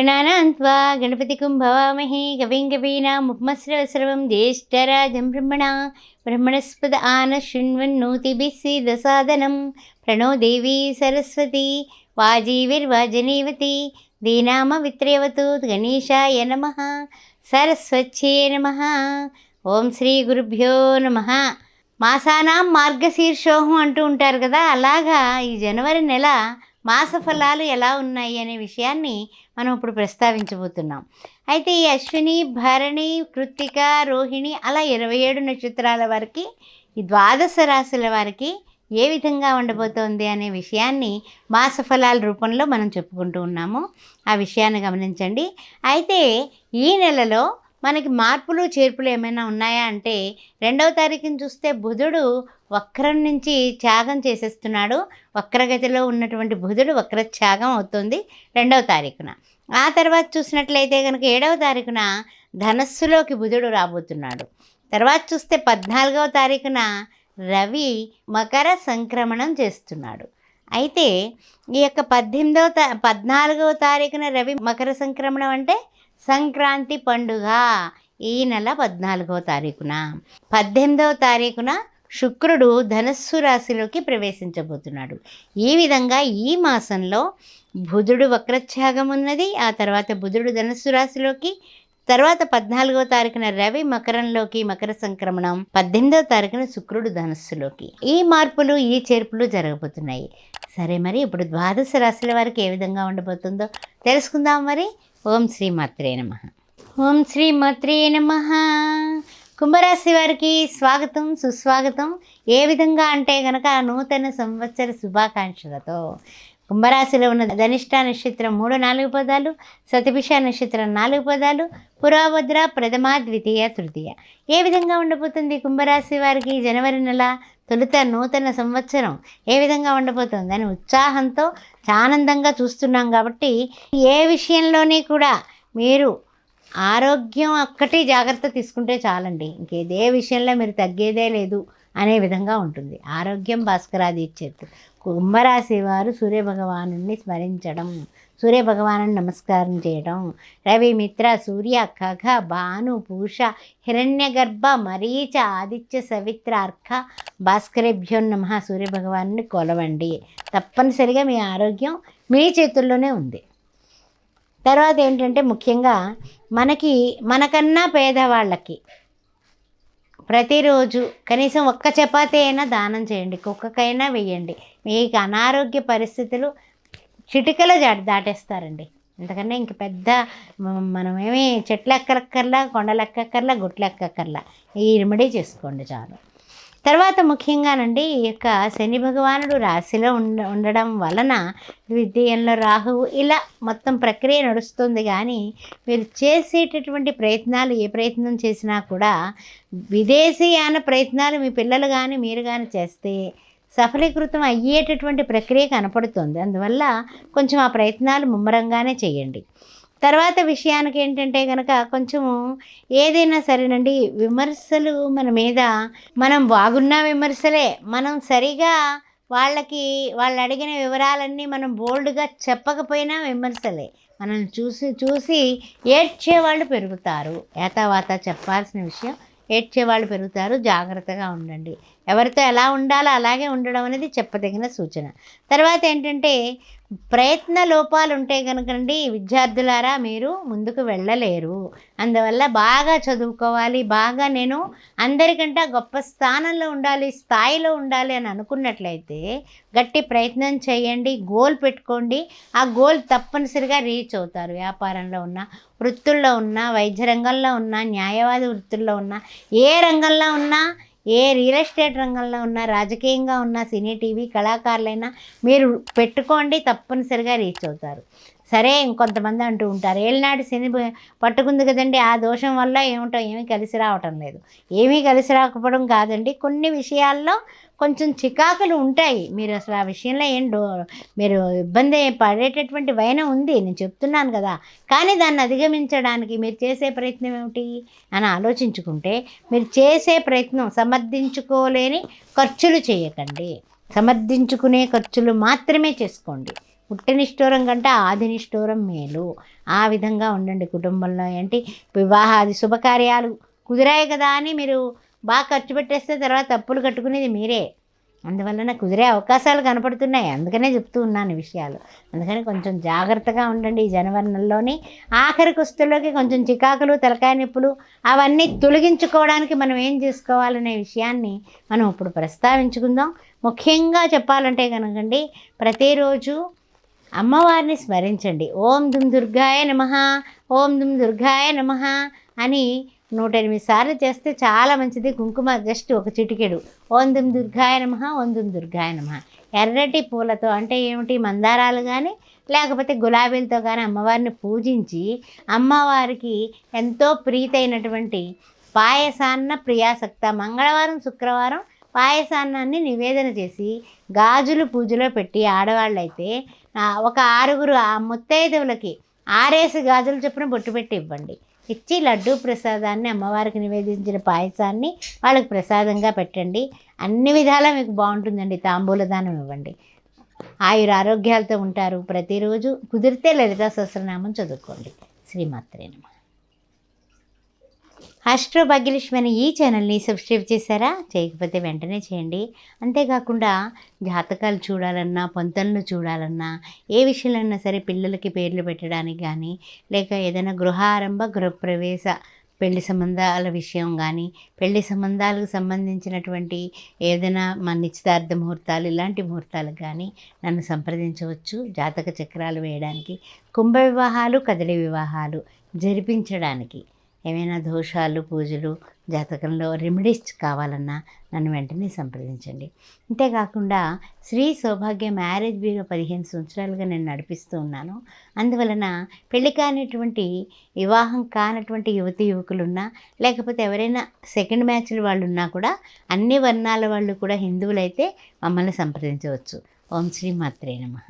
गणानां त्वा गणपतिं भवामहे कविं कवीनामुपमश्रवश्रवं ज्येष्ठराजं ब्रह्मणस्पद आनशृण्वन्नोतिभिः सीदसादनं प्रणो देवी सरस्वती वाजीविर्वाजनीवती दीनामवित्र्यवतु गणेशाय नमः सरस्वत्यै नमः ఓం శ్రీ గురుభ్యో నమః. మాసానాం మార్గశీర్షోహం అంటూ ఉంటారు కదా, అలాగా ఈ జనవరి నెల మాస ఫలాలు ఎలా ఉన్నాయి అనే విషయాన్ని మనం ఇప్పుడు ప్రస్తావించబోతున్నాం. అయితే ఈ అశ్విని, భరణి, కృత్తిక, రోహిణి అలా 27 నక్షత్రాల వారికి, ఈ ద్వాదశ రాశుల వారికి ఏ విధంగా ఉండబోతోంది అనే విషయాన్ని మాస ఫలాల రూపంలో మనం చెప్పుకుంటూ ఉన్నాము. ఆ విషయాన్ని గమనించండి. అయితే ఈ నెలలో మనకి మార్పులు చేర్పులు ఏమైనా ఉన్నాయా అంటే, 2వ తారీఖుని చూస్తే బుధుడు వక్రం నుంచి త్యాగం చేసేస్తున్నాడు. వక్రగతిలో ఉన్నటువంటి బుధుడు వక్రత్యాగం అవుతుంది 2వ తారీఖున. ఆ తర్వాత చూసినట్లయితే కనుక 7వ తారీఖున ధనస్సులోకి బుధుడు రాబోతున్నాడు. తర్వాత చూస్తే 14వ తారీఖున రవి మకర సంక్రమణం చేస్తున్నాడు. అయితే ఈ యొక్క 14వ తారీఖున రవి మకర సంక్రమణం అంటే సంక్రాంతి పండుగ ఈ నెల 14వ తారీఖున. 18వ తారీఖున శుక్రుడు ధనస్సు రాశిలోకి ప్రవేశించబోతున్నాడు. ఈ విధంగా ఈ మాసంలో బుధుడు వక్రత్యాగం ఉన్నది. ఆ తర్వాత బుధుడు ధనస్సు రాశిలోకి, తర్వాత 14వ తారీఖున రవి మకరంలోకి మకర సంక్రమణం, 18వ తారీఖున శుక్రుడు ధనస్సులోకి. ఈ మార్పులు ఈ చేర్పులు జరగబోతున్నాయి. సరే, మరి ఇప్పుడు ద్వాదశ రాశుల వారికి ఏ విధంగా ఉండబోతుందో తెలుసుకుందాం. మరి ఓం శ్రీ మాత్రే నమః. ఓం శ్రీ మాత్రే నమః. కుంభరాశి వారికి స్వాగతం, సుస్వాగతం. ఏ విధంగా అంటే గనక నూతన సంవత్సర శుభాకాంక్షలతో కుంభరాశిలో ఉన్న ధనిష్ట నక్షత్రం 3, 4 పదాలు, శతభిష నక్షత్రం 4 పదాలు, పురాభద్ర ప్రథమ, ద్వితీయ, తృతీయ. ఏ విధంగా ఉండబోతుంది కుంభరాశి వారికి జనవరి నెల తొలుత నూతన సంవత్సరం ఏ విధంగా ఉండబోతుంది అని ఉత్సాహంతో ఆనందంగా చూస్తున్నాం. కాబట్టి ఏ విషయంలోనే కూడా మీరు ఆరోగ్యం ఒక్కటి జాగ్రత్త తీసుకుంటే చాలండి. ఇంకేదే విషయంలో మీరు తగ్గేదే లేదు అనే విధంగా ఉంటుంది. ఆరోగ్యం భాస్కరాది ఇచ్చేది. కుంభరాశి వారు సూర్యభగవాను స్మరించడం, సూర్యభగవాను నమస్కారం చేయడం, రవి, మిత్ర, సూర్య, ఖగ, భాను, పూష, హిరణ్యగర్భ, మరీచ, ఆదిత్య, సవిత్ర, అర్క, భాస్కరేభ్యో నమః సూర్యభగవాను కొలవండి. తప్పనిసరిగా మీ ఆరోగ్యం మీ చేతుల్లోనే ఉంది. తర్వాత ఏంటంటే ముఖ్యంగా మనకన్నా పేదవాళ్ళకి ప్రతిరోజు కనీసం ఒక్క చపాతీ అయినా దానం చేయండి, కుక్కకైనా వేయండి. మీకు అనారోగ్య పరిస్థితులు చిటికలో దాటేస్తారండి. ఎందుకంటే ఇంక పెద్ద మనమేమి చెట్లు ఎక్కక్కర్లా, కొండలు ఎక్కక్కర్లా, గుట్లు ఎక్కక్కర్లా. ఈ రెమెడీ చేసుకోండి చాలు. తర్వాత ముఖ్యంగానండి ఈ యొక్క శని భగవానుడు రాశిలో ఉండడం వలన ద్వితీయంలో రాహువు, ఇలా మొత్తం ప్రక్రియ నడుస్తుంది. కానీ మీరు చేసేటటువంటి ప్రయత్నాలు ఏ ప్రయత్నం చేసినా కూడా విదేశీయాన ప్రయత్నాలు మీ పిల్లలు కానీ మీరు కానీ చేస్తే సఫలీకృతం అయ్యేటటువంటి ప్రక్రియ కనపడుతుంది. అందువల్ల కొంచెం ఆ ప్రయత్నాలు ముమ్మరంగానే చేయండి. తర్వాత విషయానికి ఏంటంటే కనుక కొంచెము ఏదైనా సరేనండి, విమర్శలు మన మీద, మనం బాగున్న విమర్శలే, మనం సరిగా వాళ్ళు అడిగిన వివరాలన్నీ మనం బోల్డ్గా చెప్పకపోయినా విమర్శలే. మనం చూసి ఏడ్చేవాళ్ళు పెరుగుతారు. ఏతావాత చెప్పాల్సిన విషయం ఏడ్చేవాళ్ళు పెరుగుతారు. జాగ్రత్తగా ఉండండి. ఎవరితో ఎలా ఉండాలో అలాగే ఉండడం అనేది చెప్పదగిన సూచన. తర్వాత ఏంటంటే ప్రయత్న లోపాలు ఉంటే కనుకండి విద్యార్థులారా మీరు ముందుకు వెళ్ళలేరు. అందువల్ల బాగా చదువుకోవాలి, బాగా నేను అందరికంటే గొప్ప స్థానంలో ఉండాలి, స్థాయిలో ఉండాలి అని అనుకున్నట్లయితే గట్టి ప్రయత్నం చేయండి, గోల్ పెట్టుకోండి. ఆ గోల్ తప్పనిసరిగా రీచ్ అవుతారు. వ్యాపారంలో ఉన్న, వృత్తుల్లో ఉన్న, వైద్య రంగంలో ఉన్న, న్యాయవాది వృత్తుల్లో ఉన్న, ఏ రంగంలో ఉన్నా, ఏ రియల్ ఎస్టేట్ రంగంలో ఉన్నా, రాజకీయంగా ఉన్న, సినీ టీవీ కళాకారులైనా మీరు పెట్టుకోండి, తప్పనిసరిగా రీచ్ అవుతారు. సరే, ఇంకొంతమంది అంటూ ఉంటారు ఏళ్ళనాటి శని పట్టుకుంది కదండి, ఆ దోషం వల్ల ఏమీ కలిసి రావటం లేదు. ఏమీ కలిసి రాకపోవడం కాదండి, కొన్ని విషయాల్లో కొంచెం చికాకులు ఉంటాయి. మీరు అసలు ఆ విషయంలో మీరు ఇబ్బంది పడేటటువంటి వైనం ఉంది, నేను చెప్తున్నాను కదా. కానీ దాన్ని అధిగమించడానికి మీరు చేసే ప్రయత్నం ఏమిటి అని ఆలోచించుకుంటే, మీరు చేసే ప్రయత్నం సమర్థించుకోలేని ఖర్చులు చేయకండి, సమర్థించుకునే ఖర్చులు మాత్రమే చేసుకోండి. పుట్టనిష్ఠూరం కంటే ఆదినిష్ఠూరం మేలు. ఆ విధంగా ఉండండి కుటుంబంలో. ఏంటి వివాహాది శుభకార్యాలు కుదిరాయి కదా అని మీరు బాగా ఖర్చు పెట్టేస్తే తర్వాత అప్పులు కట్టుకునేది మీరే. అందువలన కుదిరే అవకాశాలు కనపడుతున్నాయి, అందుకనే చెప్తూ ఉన్నాను ఈ విషయాలు. అందుకని కొంచెం జాగ్రత్తగా ఉండండి ఈ జనవరి నెలలోని. ఆఖరి కుస్తుల్లోకి కొంచెం చికాకులు, తలకాయ నొప్పులు అవన్నీ తొలగించుకోవడానికి మనం ఏం చేసుకోవాలనే విషయాన్ని మనం ఇప్పుడు ప్రస్తావించుకుందాం. ముఖ్యంగా చెప్పాలంటే కనుకండి, ప్రతిరోజు అమ్మవారిని స్మరించండి. ఓం దుమ్ దుర్గాయ నమః, ఓం దుమ్ దుర్గాయ నమః అని 108 సార్లు చేస్తే చాలా మంచిది. కుంకుమ జస్ట్ ఒక చిటికెడు. ఓం దుమ్ దుర్గాయ నమః, ఓం దుమ్ దుర్గాయ నమః. ఎర్రటి పూలతో అంటే ఏమిటి, మందారాలు కానీ లేకపోతే గులాబీలతో కానీ అమ్మవారిని పూజించి అమ్మవారికి ఎంతో ప్రీతైనటువంటి పాయసాన్న ప్రియాసక్త మంగళవారం శుక్రవారం పాయసాన్నాన్ని నివేదన చేసి గాజులు పూజలో పెట్టి ఆడవాళ్ళైతే ఒక 6 ముత్తైదువులకి 6 గాజులు చొప్పున బొట్టు పెట్టి ఇవ్వండి. ఇచ్చి లడ్డూ ప్రసాదాన్ని, అమ్మవారికి నివేదించిన పాయసాన్ని వాళ్ళకి ప్రసాదంగా పెట్టండి. అన్ని విధాలా మీకు బాగుంటుందండి. తాంబూల దానం ఇవ్వండి. ఆయురారోగ్యాలతో ఉంటారు. ప్రతిరోజు కుదిరితే లలితా సహస్రనామం చదువుకోండి. శ్రీమాత్రే నమః. ఆస్ట్రో భాగ్యలక్ష్మి అనే ఈ ఛానల్ని సబ్స్క్రైబ్ చేశారా? చేయకపోతే వెంటనే చేయండి. అంతేకాకుండా జాతకాలు చూడాలన్నా, పొంతనలు చూడాలన్నా, ఏ విషయంలో సరే పిల్లలకి పేర్లు పెట్టడానికి కానీ, లేక ఏదైనా గృహారంభ గృహప్రవేశ పెళ్లి సంబంధాల విషయం కానీ, పెళ్లి సంబంధాలకు సంబంధించినటువంటి ఏదైనా మా నిశ్చితార్థ ముహూర్తాలు ఇలాంటి ముహూర్తాలకు కానీ నన్ను సంప్రదించవచ్చు. జాతక చక్రాలు వేయడానికి, కుంభ వివాహాలు, కదలి వివాహాలు జరిపించడానికి, ఏమైనా దోషాలు, పూజలు, జాతకంలో రెమెడీస్ కావాలన్నా నన్ను వెంటనే సంప్రదించండి. అంతేకాకుండా శ్రీ సౌభాగ్య మ్యారేజ్ బ్యూరో 15 సంవత్సరాలుగా నేను నడిపిస్తూ ఉన్నాను. అందువలన పెళ్లి కానిటువంటి, వివాహం కానటువంటి యువతి యువకులున్నా, లేకపోతే ఎవరైనా సెకండ్ మ్యాచ్లు వాళ్ళు ఉన్నా కూడా అన్ని వర్ణాల వాళ్ళు కూడా హిందువులైతే మమ్మల్ని సంప్రదించవచ్చు. ఓం శ్రీ మాత్రే నమః.